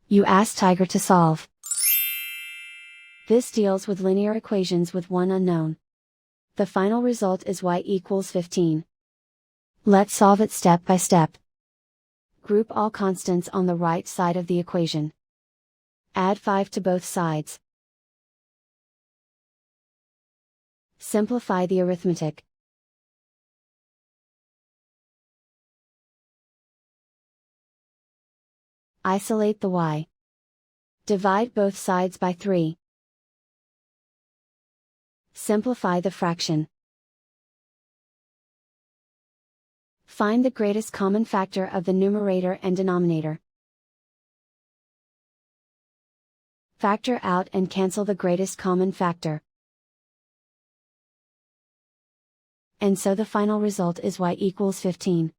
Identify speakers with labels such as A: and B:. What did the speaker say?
A: You ask Tiger to solve. This deals with linear equations with one unknown. The final result is y equals 15. Let's solve it step by step. Group all constants on the right side of the equation. Add 5 to both sides. Simplify the arithmetic. Isolate the y. Divide both sides by 3. Simplify the fraction. Find the greatest common factor of the numerator and denominator. Factor out and cancel the greatest common factor. And so the final result is y equals 15.